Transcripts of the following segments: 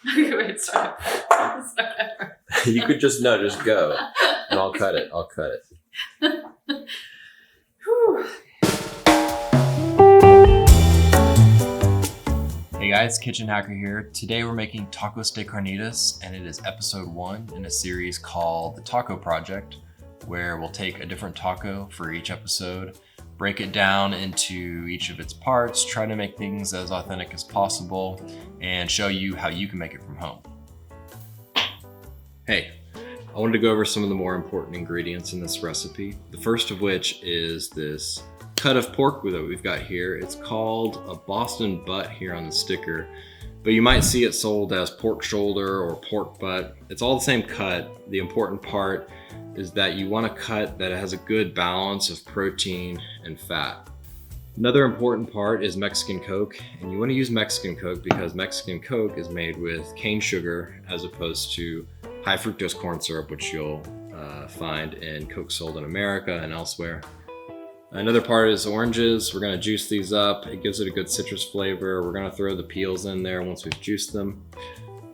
Wait, sorry. You could just go, and I'll cut it. Hey guys, Kitchen Hacker here. Today we're making tacos de carnitas, and it is episode 1 in a series called The Taco Project, where we'll take a different taco for each episode, break it down into each of its parts, try to make things as authentic as possible, and show you how you can make it from home. Hey, I wanted to go over some of the more important ingredients in this recipe. The first of which is this cut of pork that we've got here. It's called a Boston butt here on the sticker, but you might see it sold as pork shoulder or pork butt. It's all the same cut. The important part is that you want a cut that has a good balance of protein and fat. Another important part is Mexican Coke, and you want to use Mexican Coke because Mexican Coke is made with cane sugar as opposed to high fructose corn syrup, which you'll find in Coke sold in America and elsewhere. Another part is oranges. We're going to juice these up. It gives it a good citrus flavor. We're going to throw the peels in there once we've juiced them.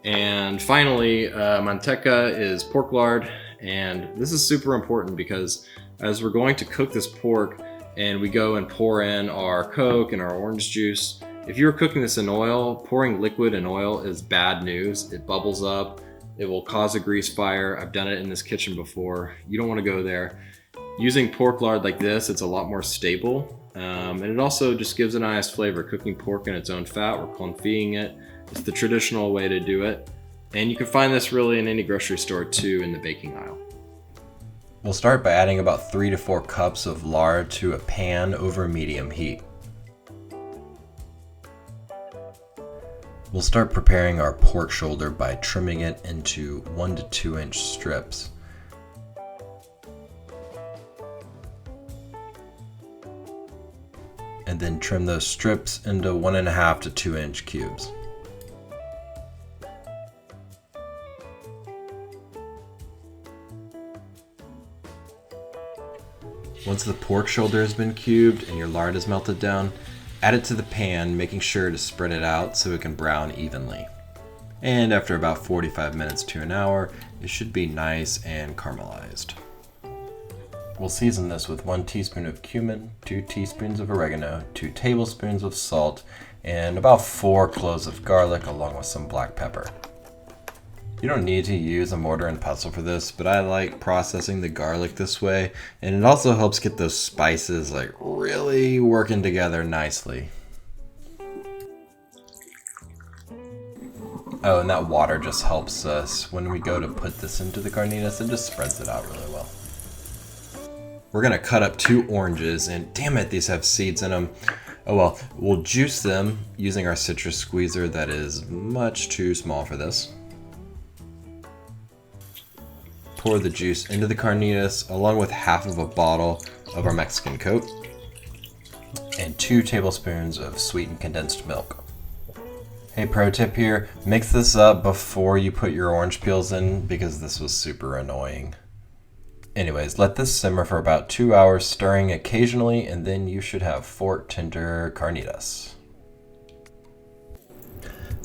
And finally, manteca is pork lard. And this is super important because as we're going to cook this pork and we go and pour in our Coke and our orange juice, if you're cooking this in oil, pouring liquid in oil is bad news. It bubbles up. It will cause a grease fire. I've done it in this kitchen before. You don't want to go there. Using pork lard like this, it's a lot more stable. And it also just gives a nice flavor. Cooking pork in its own fat, we're confit-ing it. It's the traditional way to do it. And you can find this really in any grocery store too in the baking aisle. We'll start by adding about 3 to 4 cups of lard to a pan over medium heat. We'll start preparing our pork shoulder by trimming it into 1 to 2 inch strips. And then trim those strips into 1.5 to 2 inch cubes. Once the pork shoulder has been cubed and your lard is melted down, add it to the pan, making sure to spread it out so it can brown evenly. And after about 45 minutes to an hour, it should be nice and caramelized. We'll season this with 1 teaspoon of cumin, 2 teaspoons of oregano, 2 tablespoons of salt, and about 4 cloves of garlic along with some black pepper. You don't need to use a mortar and pestle for this, but I like processing the garlic this way, and it also helps get those spices really working together nicely. Oh, and that water just helps us when we go to put this into the carnitas. It just spreads it out really well. We're gonna cut up 2 oranges, and damn it, these have seeds in them. Oh well, we'll juice them using our citrus squeezer that is much too small for this. Pour the juice into the carnitas along with half of a bottle of our Mexican Coke and 2 tablespoons of sweetened condensed milk. Hey, pro tip here, mix this up before you put your orange peels in because this was super annoying. Anyways, let this simmer for about 2 hours, stirring occasionally, and then you should have fork tender carnitas.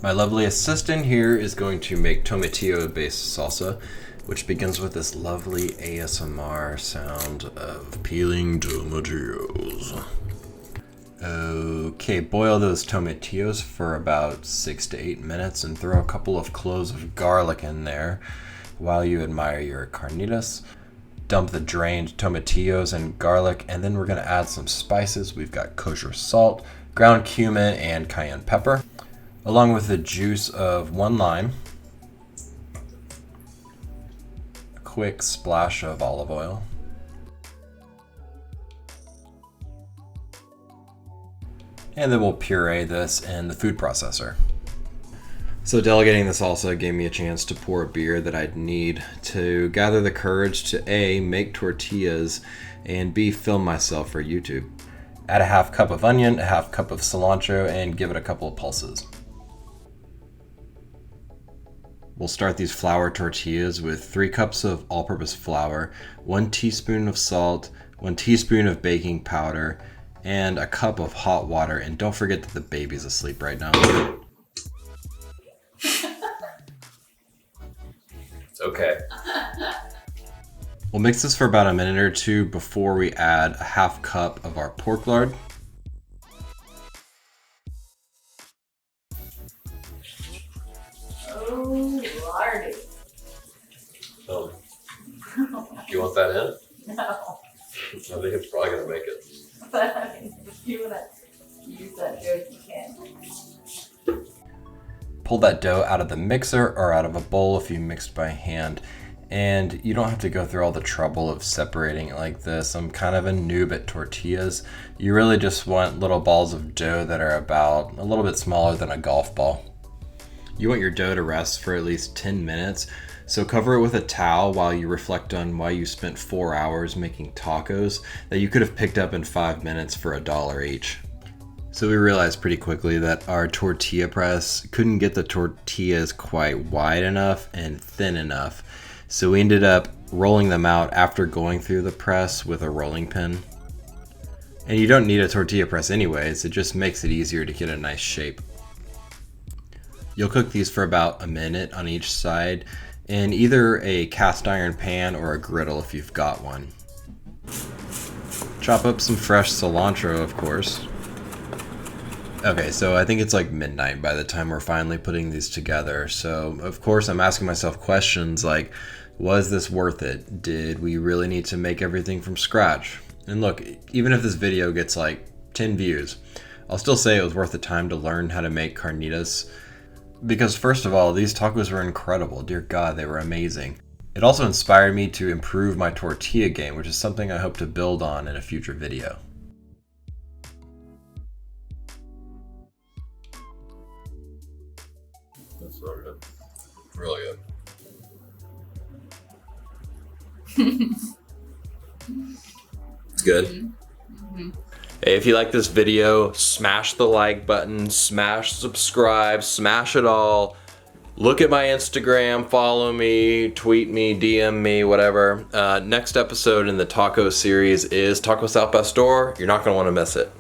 My lovely assistant here is going to make tomatillo-based salsa, which begins with this lovely ASMR sound of peeling tomatillos. Okay, boil those tomatillos for about 6 to 8 minutes and throw a couple of cloves of garlic in there while you admire your carnitas. Dump the drained tomatillos and garlic, and then we're gonna add some spices. We've got kosher salt, ground cumin, and cayenne pepper, along with the juice of 1 lime, quick splash of olive oil, and then we'll puree this in the food processor. So delegating this also gave me a chance to pour a beer that I'd need to gather the courage to A, make tortillas, and B, film myself for YouTube. Add a half cup of onion, a half cup of cilantro, and give it a couple of pulses. We'll start these flour tortillas with 3 cups of all-purpose flour, 1 teaspoon of salt, 1 teaspoon of baking powder, and a cup of hot water. And don't forget that the baby's asleep right now. It's okay. We'll mix this for about a minute or two before we add a half cup of our pork lard. Oh, lardy. Do you want that in? No. I think it's probably gonna make it. But I mean, if you want to use that dough, you can. Pull that dough out of the mixer or out of a bowl if you mixed by hand. And you don't have to go through all the trouble of separating it like this. I'm kind of a noob at tortillas. You really just want little balls of dough that are about a little bit smaller than a golf ball. You want your dough to rest for at least 10 minutes. So cover it with a towel while you reflect on why you spent 4 hours making tacos that you could have picked up in 5 minutes for $1 each. So we realized pretty quickly that our tortilla press couldn't get the tortillas quite wide enough and thin enough. So we ended up rolling them out after going through the press with a rolling pin. And you don't need a tortilla press anyways, it just makes it easier to get a nice shape. You'll cook these for about a minute on each side in either a cast iron pan or a griddle if you've got one. Chop up some fresh cilantro, of course. Okay, so I think it's like midnight by the time we're finally putting these together. So, of course, I'm asking myself questions like, was this worth it? Did we really need to make everything from scratch? And look, even if this video gets like 10 views, I'll still say it was worth the time to learn how to make carnitas. Because first of all, these tacos were incredible. Dear God, they were amazing. It also inspired me to improve my tortilla game, which is something I hope to build on in a future video. That's so good. Really good. It's good. Mm-hmm. Hey, if you like this video, smash the like button, smash subscribe, smash it all. Look at my Instagram, follow me, tweet me, DM me, whatever. Next episode in the taco series is Taco Al Pastor. You're not gonna wanna miss it.